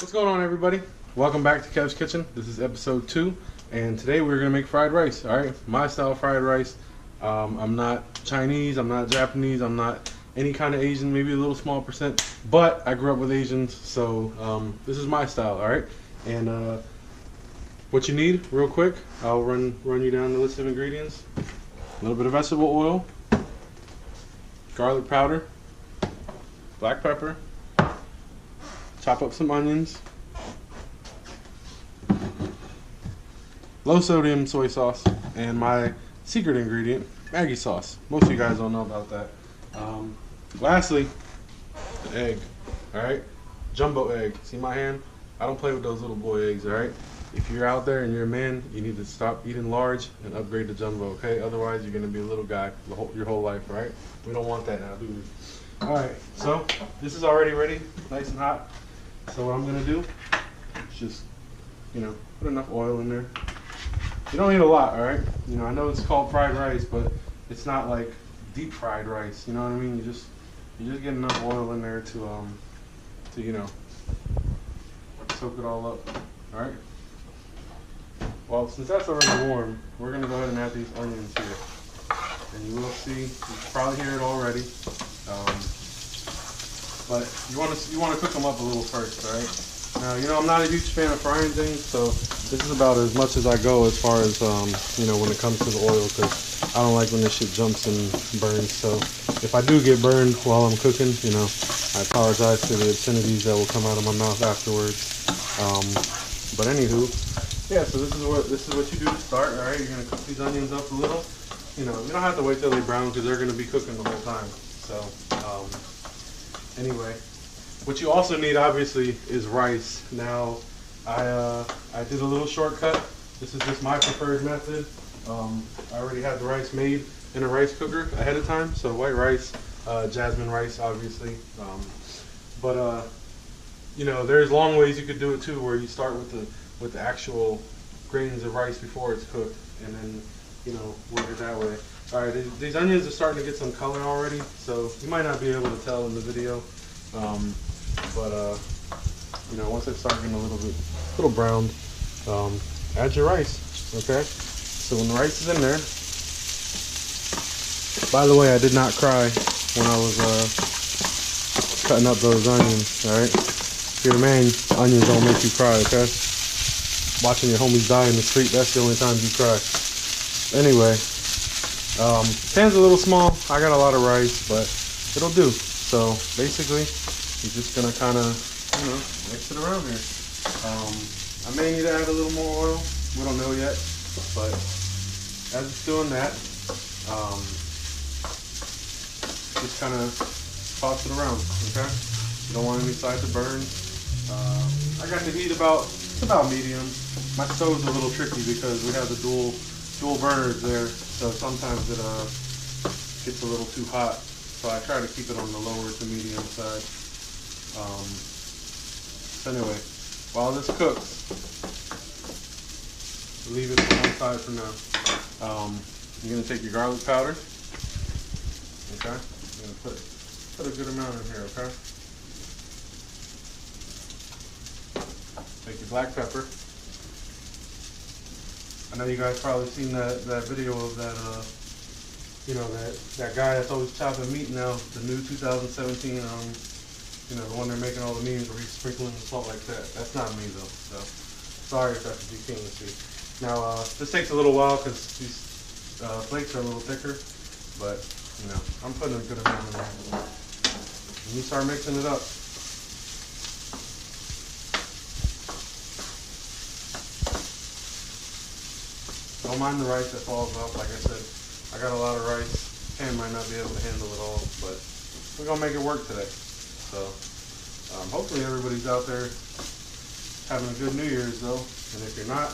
What's going on, everybody? Welcome back to Kev's Kitchen. This is episode 2, and today we're gonna make fried rice. All right, my style fried rice. I'm not Chinese, I'm not Japanese, I'm not any kind of Asian, maybe a little small percent, but I grew up with Asians, so this is my style. All right, and what you need, real quick, I'll run you down the list of ingredients. A little bit of vegetable oil, garlic powder, black pepper. Chop up some onions, low sodium soy sauce, and my secret ingredient, Maggi sauce. Most of you guys don't know about that. Lastly, the egg. Alright? Jumbo egg. See my hand? I don't play with those little boy eggs, alright? If you're out there and you're a man, you need to stop eating large and upgrade to jumbo, okay? Otherwise, you're going to be a little guy your whole life, right? We don't want that now, do we? Alright, so this is already ready, nice and hot. So what I'm going to do is just, put enough oil in there. You don't need a lot, alright? I know it's called fried rice, but it's not like deep fried rice, you know what I mean? You just get enough oil in there to soak it all up, alright? Well, since that's already warm, we're going to go ahead and add these onions here. And you will see, you can probably hear it already. But you want to cook them up a little first, all right? Now, I'm not a huge fan of frying things, so this is about as much as I go as far as, when it comes to the oil, because I don't like when this shit jumps and burns. So if I do get burned while I'm cooking, I apologize for the obscenities that will come out of my mouth afterwards. But anywho, yeah. So this is what you do to start, all right? You're gonna cook these onions up a little. You don't have to wait till they brown because they're gonna be cooking the whole time. So. Anyway, what you also need obviously is rice. Now, I did a little shortcut. This is just my preferred method. I already had the rice made in a rice cooker ahead of time. So white rice, jasmine rice, obviously. There's long ways you could do it too, where you start with the actual grains of rice before it's cooked, and then work it that way. Alright, these onions are starting to get some color already, so you might not be able to tell in the video, once they start getting a little browned, add your rice, okay? So when the rice is in there, by the way, I did not cry when I was cutting up those onions, alright? If you're a man, onions don't make you cry, okay? Watching your homies die in the street, that's the only time you cry. Anyway. Pan's a little small. I got a lot of rice, but it'll do. So basically, you're just gonna kind of, mix it around here. I may need to add a little more oil. We don't know yet, but as it's doing that, just kind of toss it around. Okay. You don't want any side to burn. I got the heat about medium. My stove's a little tricky because we have the dual burners there, so sometimes it gets a little too hot, so I try to keep it on the lower to medium side. So anyway, while this cooks, leave it on one side for now. You're going to take your garlic powder, okay? You're going to put a good amount in here, okay? Take your black pepper. I know you guys probably seen that video of that, that guy that's always chopping meat now, the new 2017, the one they're making all the memes where he's sprinkling the salt like that. That's not me though, so sorry if that's what you can't see. Now, this takes a little while because these flakes are a little thicker, but, I'm putting a good amount in there. And you start mixing it up. Don't mind the rice that falls off. Like I said, I got a lot of rice. Pan might not be able to handle it all, but we're gonna make it work today. So hopefully everybody's out there having a good New Year's though. And if you're not,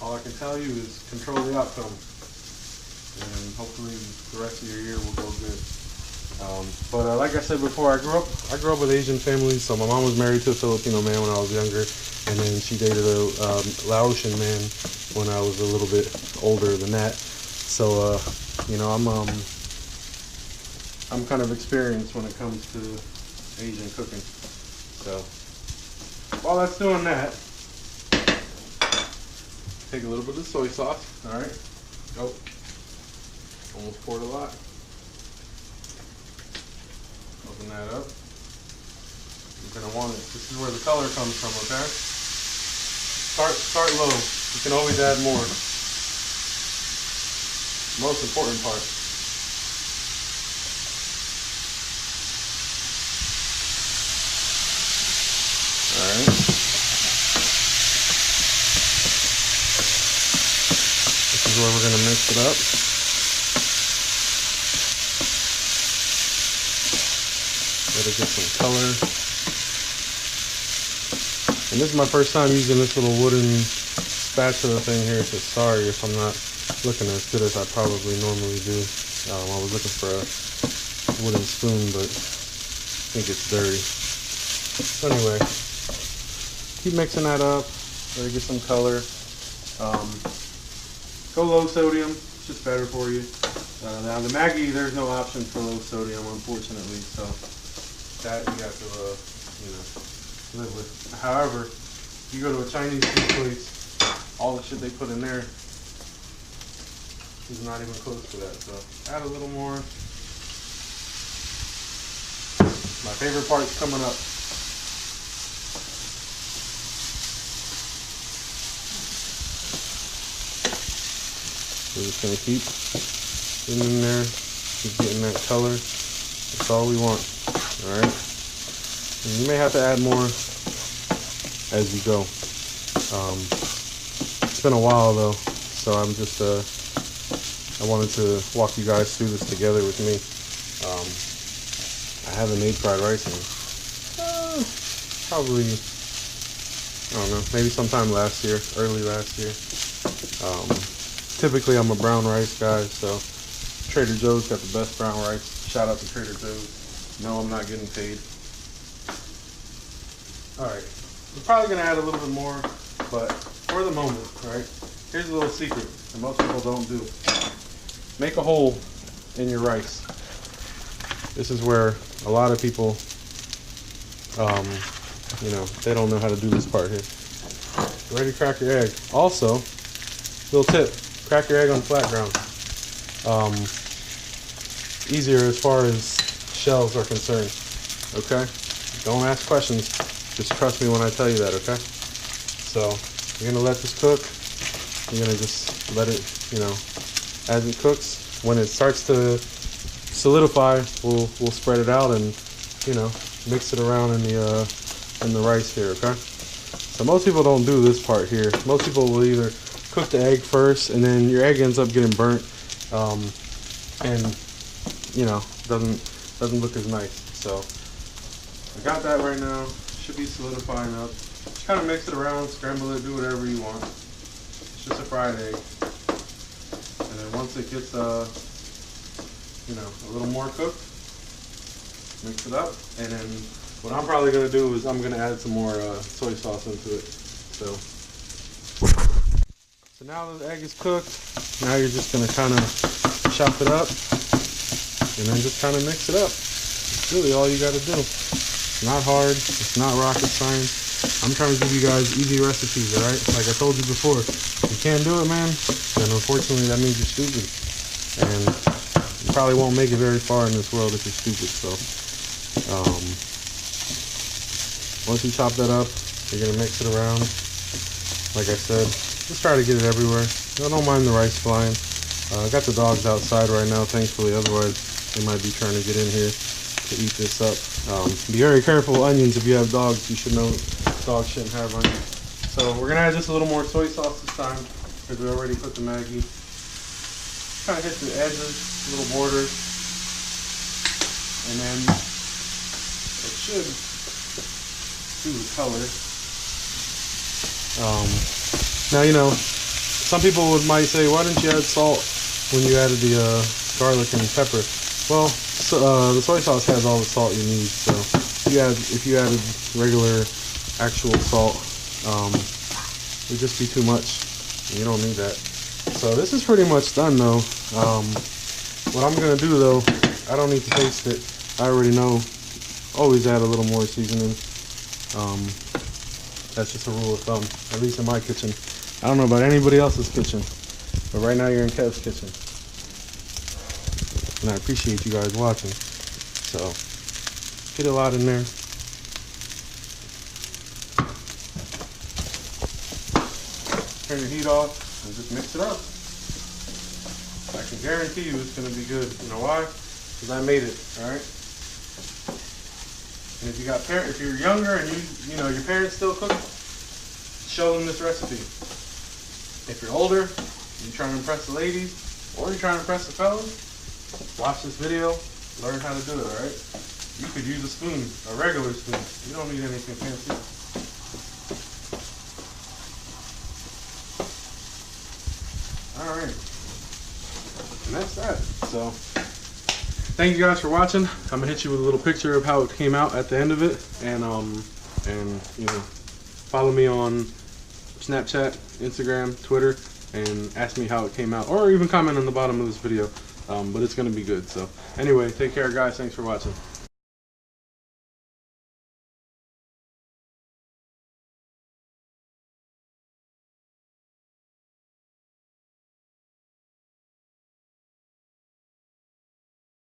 all I can tell you is control the outcome. And hopefully the rest of your year will go good. Like I said before, I grew up with Asian families. So my mom was married to a Filipino man when I was younger, and then she dated a Laotian man when I was a little bit older than that. So I'm kind of experienced when it comes to Asian cooking. So while that's doing that, take a little bit of soy sauce. All right. Oh, almost poured a lot. Open that up. You're gonna want it. This is where the color comes from. Okay. Start low. You can always add more. Most important part. Alright. This is where we're going to mix it up. Let it get some color. And this is my first time using this little wooden spatula thing here, so sorry if I'm not looking as good as I probably normally do. I was looking for a wooden spoon, but I think it's dirty. So anyway, keep mixing that up, let it get some color. Go low sodium, it's just better for you. Now the Maggi, there's no option for low sodium, unfortunately, so that you have to live with. However, if you go to a Chinese food place, all the shit they put in there is not even close to that. So add a little more. My favorite part's coming up. We're just gonna keep getting in there, keep getting that color. That's all we want. All right. And you may have to add more as you go. It's been a while though, so I'm just I wanted to walk you guys through this together with me. I haven't made fried rice in probably, I don't know, maybe sometime last year, early last year. Typically I'm a brown rice guy, so Trader Joe's got the best brown rice. Shout out to Trader Joe's. No, I'm not getting paid. Alright, we're probably going to add a little bit more, but for the moment, alright, here's a little secret that most people don't do. Make a hole in your rice. This is where a lot of people, they don't know how to do this part here. Ready to crack your egg. Also, little tip, crack your egg on flat ground. Easier as far as shells are concerned. Okay? Don't ask questions. Just trust me when I tell you that, okay? So, you're going to let this cook. You're going to just let it, as it cooks. When it starts to solidify, we'll spread it out and, mix it around in the rice here, okay? So most people don't do this part here. Most people will either cook the egg first and then your egg ends up getting burnt, and doesn't look as nice. So I got that right now. Should be solidifying up. Just kind of mix it around, scramble it, do whatever you want. It's just a fried egg. And then once it gets a little more cooked, mix it up. And then what I'm probably gonna do is I'm gonna add some more soy sauce into it. So now the egg is cooked. Now you're just gonna kind of chop it up and then just kind of mix it up. It's really all you gotta do. It's not hard. It's not rocket science. I'm trying to give you guys easy recipes, alright? Like I told you before, if you can't do it, man, then unfortunately that means you're stupid. And you probably won't make it very far in this world if you're stupid. So once you chop that up, you're gonna mix it around. Like I said, just try to get it everywhere. I don't mind the rice flying. I got the dogs outside right now, thankfully. Otherwise, they might be trying to get in here to eat this up. Be very careful with onions if you have dogs. You should know dogs shouldn't have onions. So we're gonna add just a little more soy sauce this time because we already put the Maggi. Kind of hit the edges, little borders, and then it should do the color. Now some people might say, why didn't you add salt when you added the garlic and pepper? Well, the soy sauce has all the salt you need. So if you added regular actual salt, it would just be too much. You don't need that. So this is pretty much done though. What I'm gonna do though, I don't need to taste it. I already know. Always add a little more seasoning. That's just a rule of thumb, at least in my kitchen. I don't know about anybody else's kitchen, but right now you're in Kev's kitchen. And I appreciate you guys watching. So, get a lot in there. Turn your heat off and just mix it up. I can guarantee you it's going to be good. You know why? Because I made it, alright? And if if you're younger and you know your parents still cook, show them this recipe. If you're older, you're trying to impress the ladies, or you're trying to impress the fellas, watch this video, learn how to do it, alright? You could use a spoon, a regular spoon. You don't need anything fancy. Alright. And that's that. So, thank you guys for watching. I'm gonna hit you with a little picture of how it came out at the end of it, and you know, follow me on Snapchat, Instagram, Twitter, and ask me how it came out, or even comment on the bottom of this video. But it's gonna be good. So anyway, take care, guys. Thanks for watching.